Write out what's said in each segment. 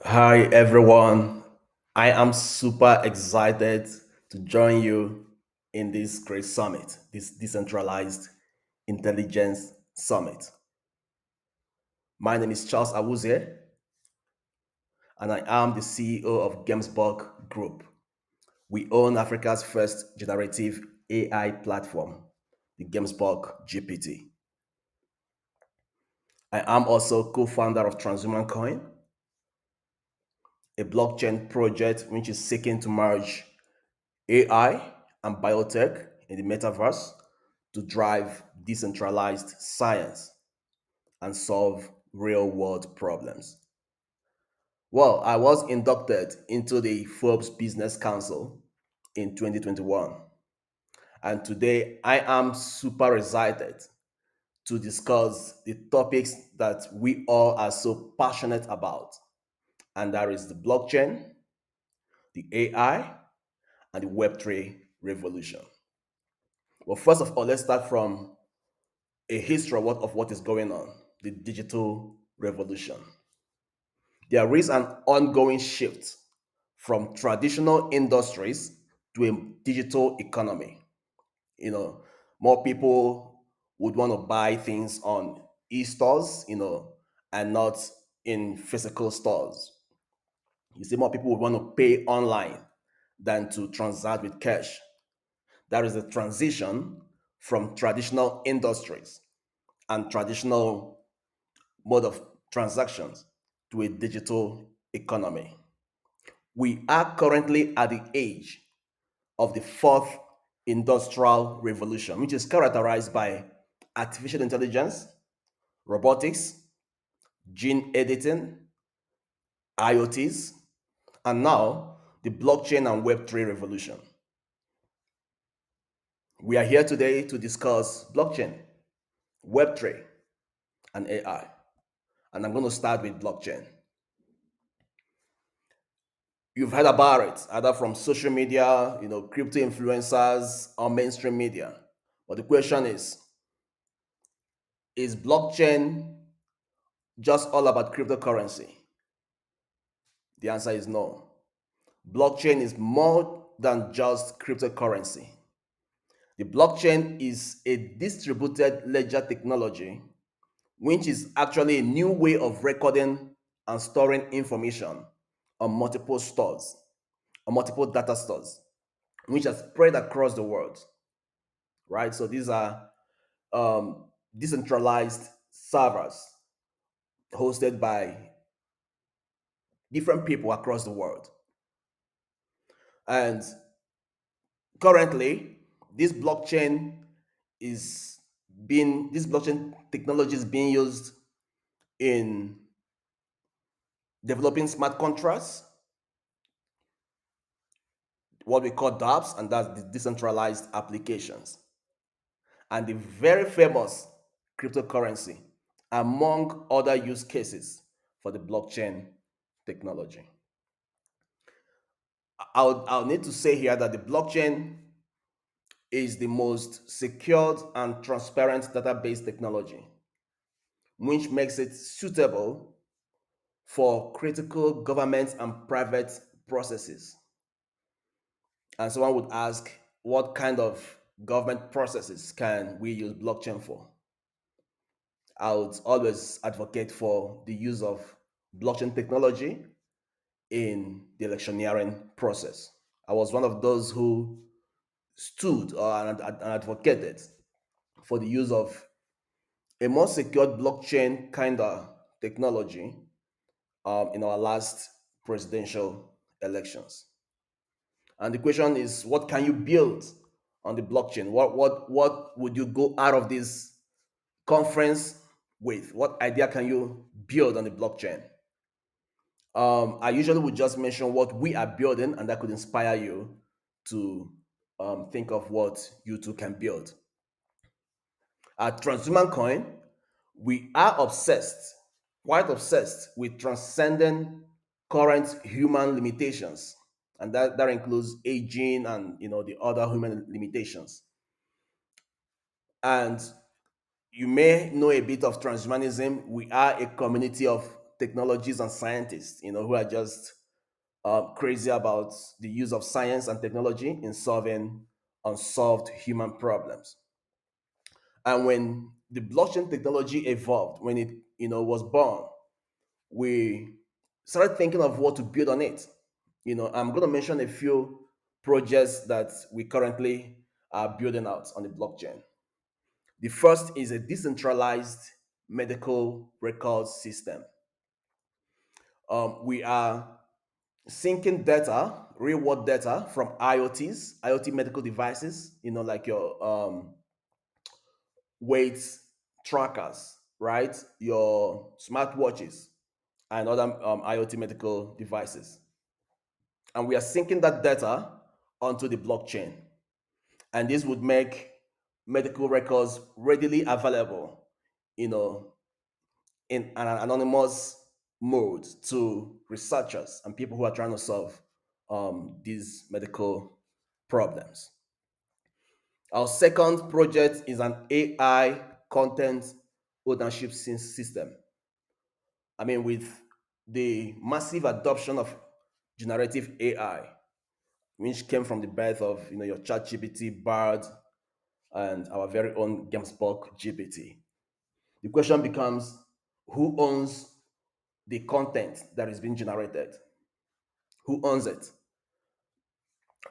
Hi everyone. I am super excited to join you in this great summit, this decentralized intelligence summit. My name is Charles Awuzie, and I am the CEO of Gamesberg Group. We own Africa's first generative AI platform, the Gamesberg GPT. I am also co-founder of Transhuman Coin, a blockchain project which is seeking to merge AI and biotech in the metaverse to drive decentralized science and solve real world problems. Well, I was inducted into the Forbes Business Council in 2021, and today I am super excited to discuss the topics that we all are so passionate about, and that is the blockchain, the AI, and the Web3 revolution. Well, first of all, let's start from a history of what is going on, the digital revolution. There is an ongoing shift from traditional industries to a digital economy. More people would want to buy things on e-stores, and not in physical stores. You see, more people would want to pay online than to transact with cash. That is a transition from traditional industries and traditional mode of transactions to a digital economy. We are currently at the age of the fourth industrial revolution, which is characterized by artificial intelligence, robotics, gene editing, IoTs, and now the blockchain and Web3 revolution. We are here today to discuss blockchain, Web3, and AI. And I'm going to start with blockchain. You've heard about it, either from social media, crypto influencers, or mainstream media. But the question is blockchain just all about cryptocurrency? The answer is no. Blockchain is more than just cryptocurrency. The blockchain is a distributed ledger technology, which is actually a new way of recording and storing information on multiple stores, on multiple data stores, which are spread across the world, right? So these are um, decentralized servers hosted by different people across the world. And currently, this blockchain this blockchain technology is being used in developing smart contracts, what we call dApps, and that's the decentralized applications, and the very famous cryptocurrency, among other use cases for the blockchain technology. I'll need to say here that the blockchain is the most secured and transparent database technology, which makes it suitable for critical government and private processes. And someone would ask, what kind of government processes can we use blockchain for? I would always advocate for the use of blockchain technology in the electioneering process. I was one of those who stood and advocated for the use of a more secured blockchain kind of technology in our last presidential elections. And the question is, what can you build on the blockchain? What would you go out of this conference with? What idea can you build on the blockchain? I usually would just mention what we are building, and that could inspire you to think of what you too can build. At Transhuman Coin, we are obsessed, quite obsessed, with transcending current human limitations, and that includes aging and the other human limitations. And you may know a bit of transhumanism. We are a community of technologies and scientists, who are just crazy about the use of science and technology in solving unsolved human problems. And when the blockchain technology evolved, when it was born, we started thinking of what to build on it. I'm going to mention a few projects that we currently are building out on the blockchain. The first is a decentralized medical record system. We are syncing data, real world data from IoT medical devices, like your weight trackers, right? Your smartwatches and other IoT medical devices. And we are syncing that data onto the blockchain. And this would make medical records readily available, you know, in an anonymous mode to researchers and people who are trying to solve these medical problems. Our second project is an AI content ownership system. I mean, with the massive adoption of generative AI, which came from the birth of your ChatGPT, Bard, and our very own Gamesberg GPT. The question becomes, who owns the content that is being generated? Who owns it?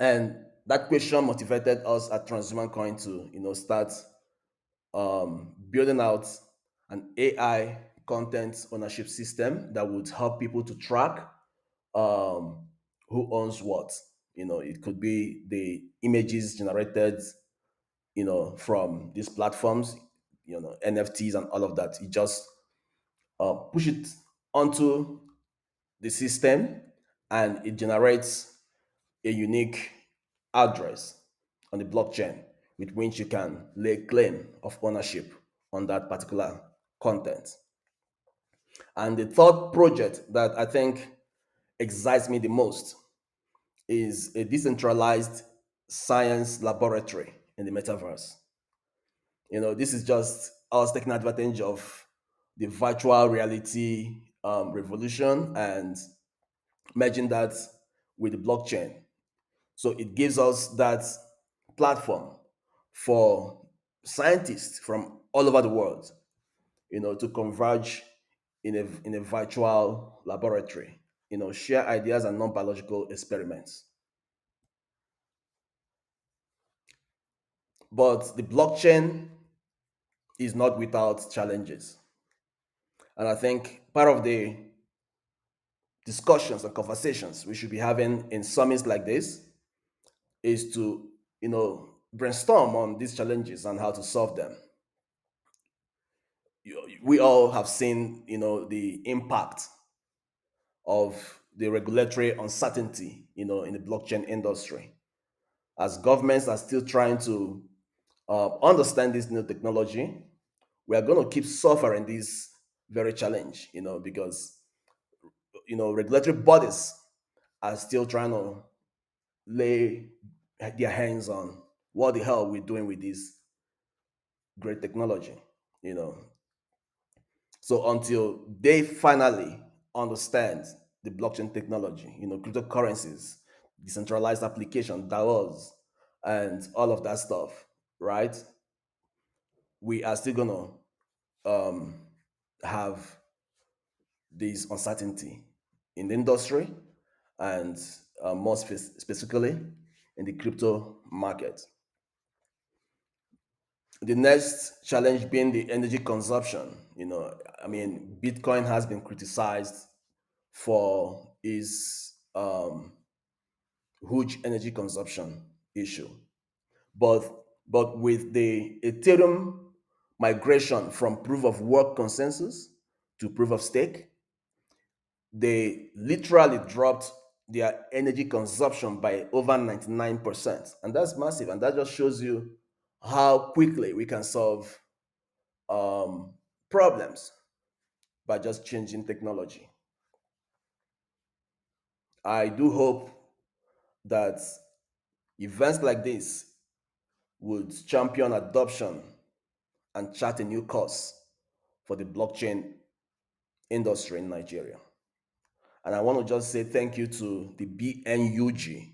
And that question motivated us at Transhuman Coin to start building out an AI content ownership system that would help people to track um, who owns what. It could be the images generated, from these platforms, NFTs and all of that. You just push it onto the system, and it generates a unique address on the blockchain with which you can lay claim of ownership on that particular content. And the third project that I think excites me the most is a decentralized science laboratory in the metaverse. This is just us taking advantage of the virtual reality revolution and merging that with the blockchain. So it gives us that platform for scientists from all over the world, to converge in a virtual laboratory, share ideas and non-biological experiments. But the blockchain is not without challenges. And I think part of the discussions and conversations we should be having in summits like this is to, brainstorm on these challenges and how to solve them. We all have seen, the impact of the regulatory uncertainty, in the blockchain industry. As governments are still trying to understand this new technology, we are going to keep suffering this very challenge, because regulatory bodies are still trying to lay their hands on what the hell we're doing with this great technology, you know. So until they finally understand the blockchain technology, cryptocurrencies, decentralized application, DAOs, and all of that stuff, right? We are still gonna have this uncertainty in the industry and more specifically in the crypto market. The next challenge being the energy consumption. I mean, Bitcoin has been criticized for its huge energy consumption issue. But but with the Ethereum migration from proof of work consensus to proof of stake, they literally dropped their energy consumption by over 99%. And that's massive. And that just shows you how quickly we can solve um, problems by just changing technology. I do hope that events like this would champion adoption and chart a new course for the blockchain industry in Nigeria. And I want to just say thank you to the BNUG,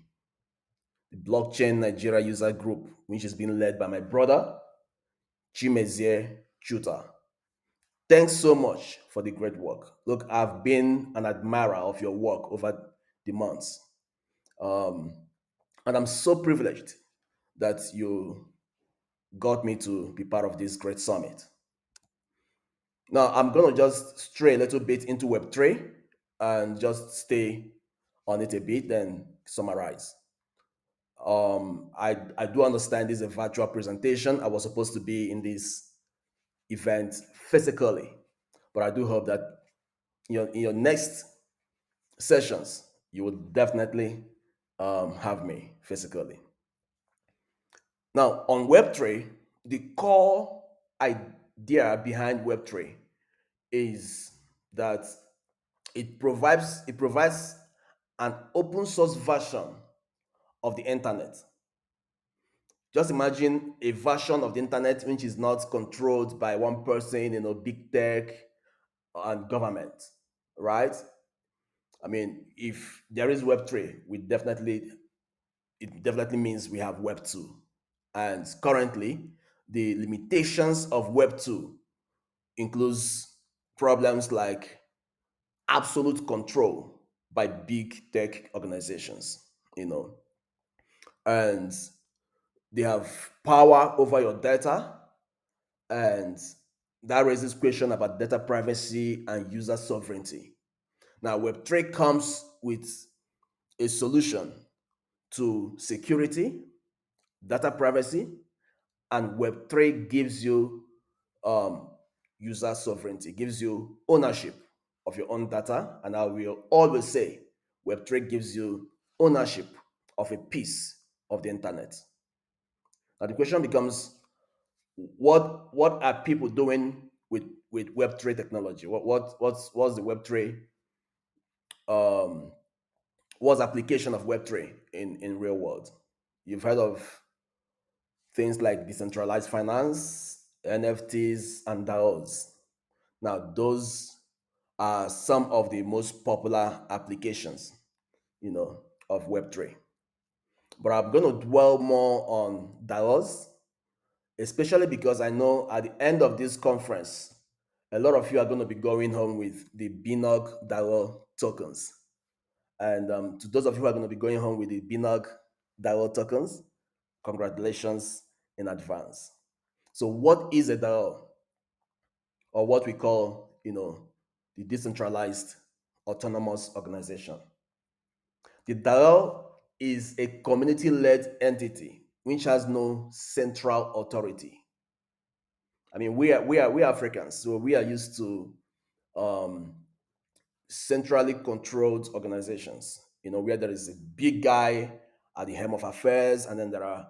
the Blockchain Nigeria User Group, which is being led by my brother, Chimezie Chuta. Thanks so much for the great work. Look, I've been an admirer of your work over the months. Um, and I'm so privileged that you got me to be part of this great summit. Now, I'm going to just stray a little bit into Web3 and just stay on it a bit, then summarize. I do understand this is a virtual presentation. I was supposed to be in this event physically, but I do hope that in your next sessions, you will definitely have me physically. Now, on Web3, the core idea behind Web3 is that it provides an open source version of the internet. Just imagine a version of the internet which is not controlled by one person, big tech and government, right? I mean, if there is Web3, it definitely means we have Web2. And currently, the limitations of Web2 includes problems like absolute control by big tech organizations, you know, and they have power over your data, and that raises question about data privacy and user sovereignty. Now, Web3 comes with a solution to security, data privacy, and Web3 gives you um, user sovereignty, gives you ownership of your own data. And I will always say Web3 gives you ownership of a piece of the internet. Now the question becomes, what are people doing with Web3 technology? What's the Web3 um, what's application of Web3 in real world? You've heard of things like decentralized finance, NFTs, and DAOs. Now, those are some of the most popular applications, of Web3. But I'm going to dwell more on DAOs, especially because I know at the end of this conference, a lot of you are going to be going home with the BNUGDAO tokens. And to those of you who are going to be going home with the BNUGDAO tokens, congratulations in advance. So, what is a DAO, or what we call, the decentralized autonomous organization? The DAO is a community-led entity which has no central authority. I mean, we are Africans, so we are used to um, centrally controlled organizations. Where there is a big guy at the helm of affairs, and then there are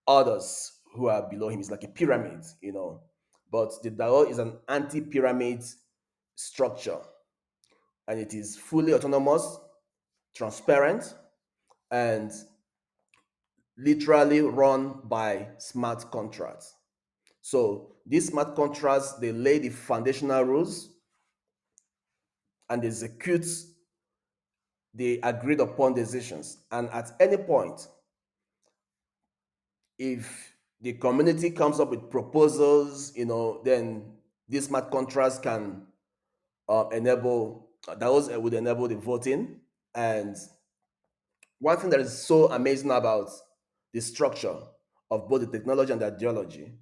others who are below him. It's like a pyramid. But the DAO is an anti-pyramid structure, and it is fully autonomous, transparent, and literally run by smart contracts. So these smart contracts, they lay the foundational rules and execute the agreed upon decisions. And at any point, if the community comes up with proposals, then these smart contracts can enable those would enable the voting. And one thing that is so amazing about the structure of both the technology and the ideology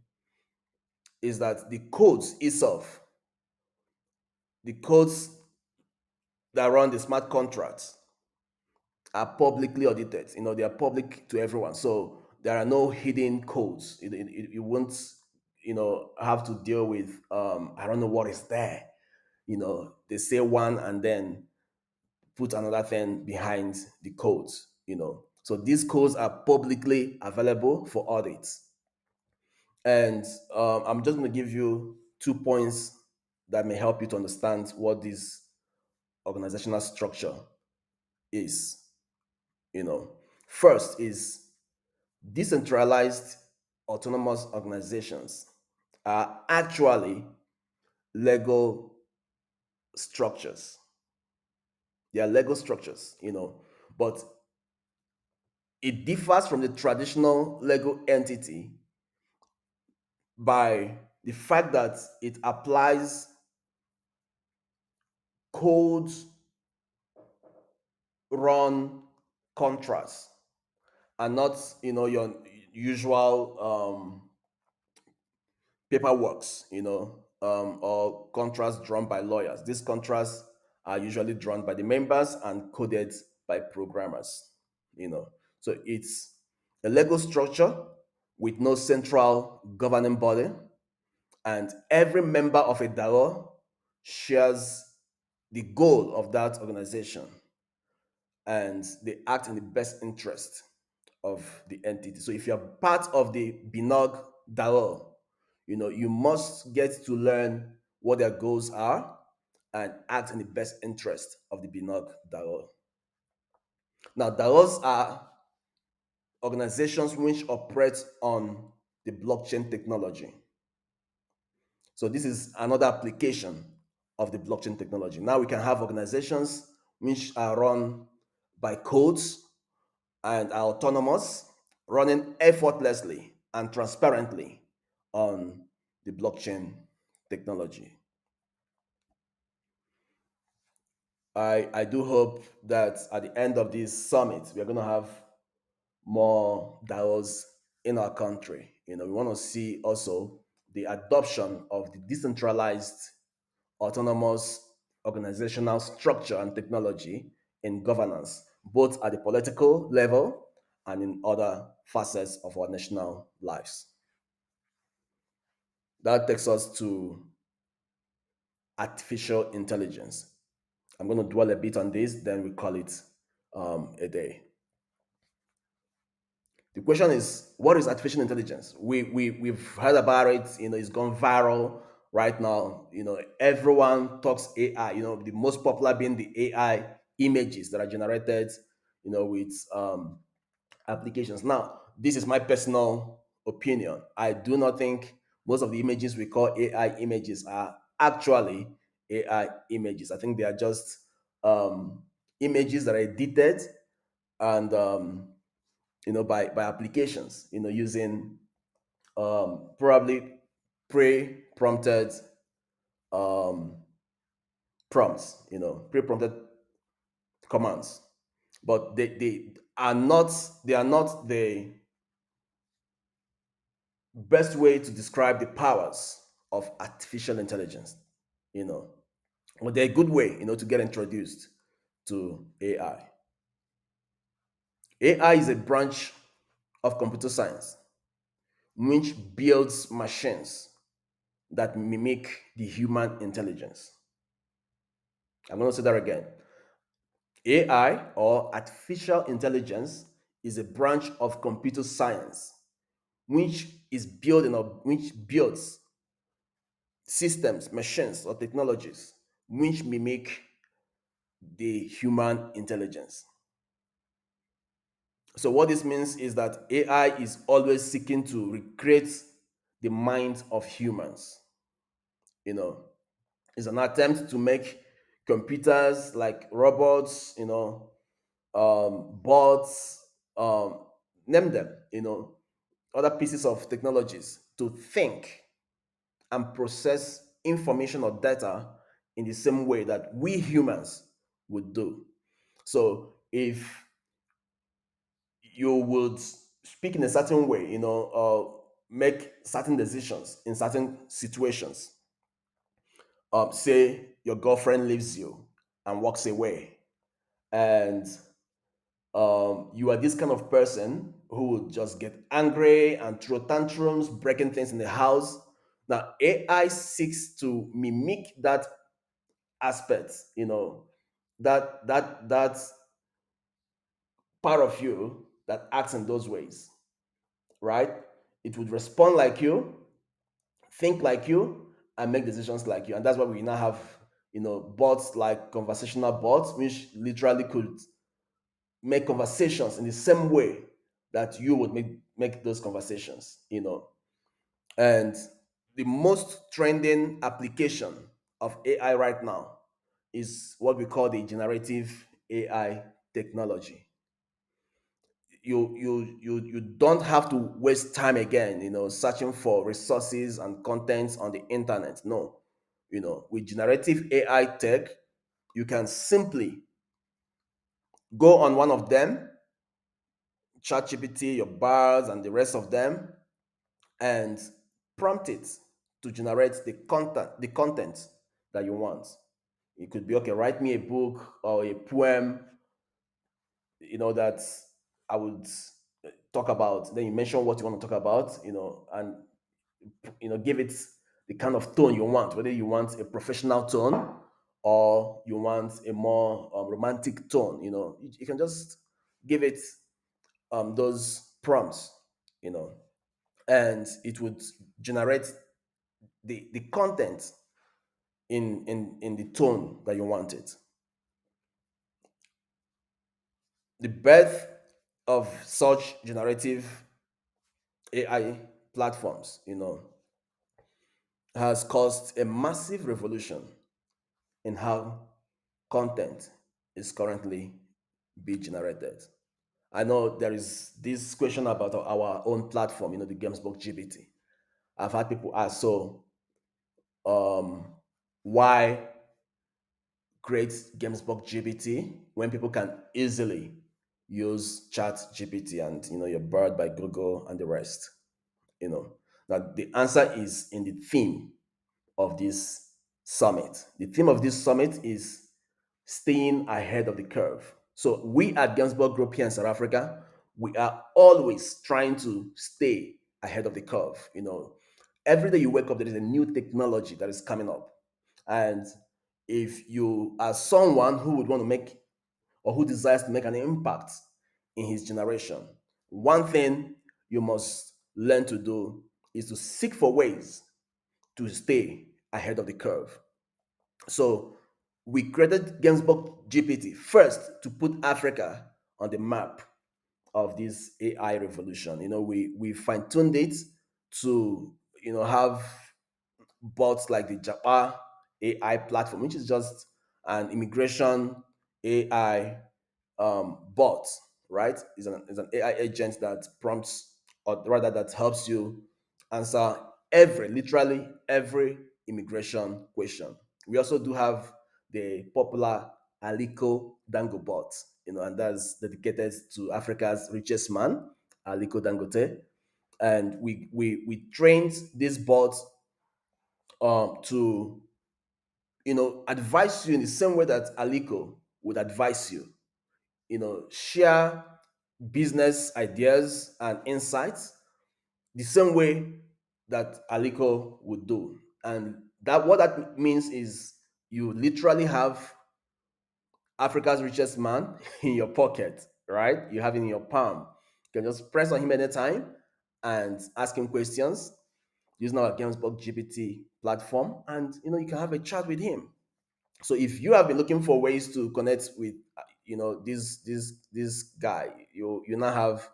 is that the codes that run the smart contracts are publicly audited. They are public to everyone. So there are no hidden codes. You won't, have to deal with, I don't know what is there. They say one and then put another thing behind the codes. So these codes are publicly available for audits. And I'm just going to give you 2 points that may help you to understand what this organizational structure is. First is decentralized autonomous organizations are actually legal structures. They are Lego structures, but it differs from the traditional Lego entity by the fact that it applies codes run contrasts and not your usual paperworks, or contracts drawn by lawyers. These contracts are usually drawn by the members and coded by programmers, you know. So it's a Lego structure with no central governing body, and every member of a DAO shares the goal of that organization, and they act in the best interest of the entity. So if you're part of the BNUGDAO, you must get to learn what their goals are and act in the best interest of the BNUGDAO. Now, DAOs are organizations which operate on the blockchain technology. So this is another application of the blockchain technology. Now we can have organizations which are run by codes and are autonomous, running effortlessly and transparently on the blockchain technology. I do hope that at the end of this summit, we are going to have more DAOs in our country. We want to see also the adoption of the decentralized autonomous organizational structure and technology in governance, both at the political level and in other facets of our national lives. That takes us to artificial intelligence. I'm going to dwell a bit on this, then we call it a day. The question is, what is artificial intelligence? We've heard about it, it's gone viral right now. Everyone talks AI, the most popular being the AI images that are generated, with applications. Now, this is my personal opinion. I do not think most of the images we call AI images are actually AI images. I think they are just images that are edited and by applications, using probably pre-prompted um, prompts, pre-prompted commands, but they are not the best way to describe the powers of artificial intelligence, you know. But they're a good way, to get introduced to AI. AI is a branch of computer science which builds machines that mimic the human intelligence. I'm going to say that again. AI, or artificial intelligence, is a branch of computer science which builds systems, machines, or technologies which mimic the human intelligence. So what this means is that AI is always seeking to recreate the minds of humans. You know, it's an attempt to make computers like robots, bots, name them, other pieces of technologies to think and process information or data in the same way that we humans would do. So if you would speak in a certain way, make certain decisions in certain situations. Say your girlfriend leaves you and walks away, and you are this kind of person who would just get angry and throw tantrums, breaking things in the house. Now, AI seeks to mimic that aspect, that part of you that acts in those ways, right? It would respond like you, think like you, and make decisions like you. And that's why we now have, bots like conversational bots, which literally could make conversations in the same way that you would make those conversations, And the most trending application of AI right now is what we call the generative AI technology. You don't have to waste time again, searching for resources and contents on the internet. No, with generative AI tech, you can simply go on one of them, ChatGPT, your bars, and the rest of them, and prompt it to generate the content that you want. It could be, okay, write me a book or a poem, that I would talk about. Then you mention what you want to talk about, and give it the kind of tone you want, whether you want a professional tone or you want a more romantic tone. You can just give it those prompts, you know and it would generate the content in the tone that you want it. The birth of such generative AI platforms, has caused a massive revolution in how content is currently being generated. I know there is this question about our own platform, the Gamesberg GBT. I've had people ask, so um, why create Gamesberg GBT when people can easily use Chat GPT and your Bird by Google and the rest? You know, that the answer is in the theme of this summit. The theme of this summit is staying ahead of the curve. So we at Gamesberg Group here in South Africa, we are always trying to stay ahead of the curve. Every day you wake up, there is a new technology that is coming up. And if you are someone who would want to make, or who desires to make an impact in his generation, one thing you must learn to do is to seek for ways to stay ahead of the curve. So we created Gamesberg GPT first to put Africa on the map of this AI revolution. We fine-tuned it to have bots like the Japa AI platform, which is just an immigration AI bot, right? It's an AI agent that prompts, or rather that helps you answer literally every immigration question. We also do have the popular Aliko Dango bot, and that's dedicated to Africa's richest man, Aliko Dangote. And we trained this bot to advise you in the same way that Aliko would advise you. Share business ideas and insights the same way that Aliko would do. And that what that means is you literally have Africa's richest man in your pocket, right? You have it in your palm. You can just press on him anytime and ask him questions using our Gamesberg GPT platform, and you can have a chat with him. So if you have been looking for ways to connect with this guy, you now have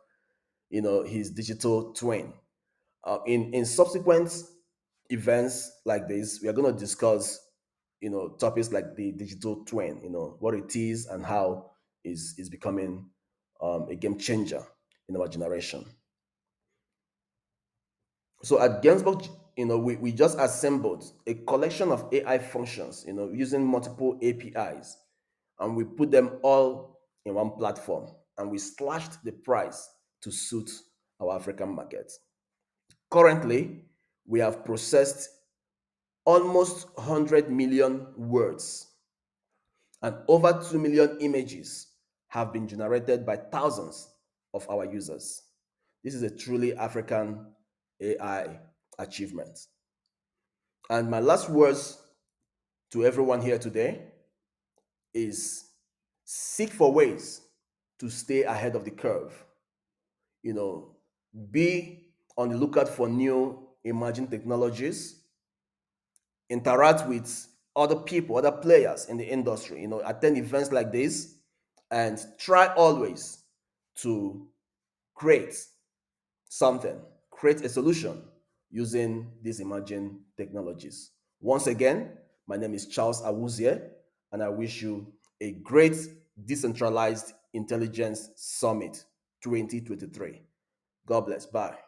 his digital twin. In subsequent events like this, we are going to discuss topics like the digital twin, what it is and how is becoming a game changer in our generation. So at Gamesberg, we just assembled a collection of AI functions, using multiple APIs, and we put them all in one platform, and we slashed the price to suit our African market. Currently, we have processed almost 100 million words, and over 2 million images have been generated by thousands of our users. This is a truly African AI achievement. And my last words to everyone here today is seek for ways to stay ahead of the curve. You know, be on the lookout for new emerging technologies, interact with other people, other players in the industry, attend events like this, and try always to create something, create a solution using these emerging technologies. Once again, my name is Charles Awuzie, and I wish you a great Decentralized Intelligence Summit 2023. God bless. Bye.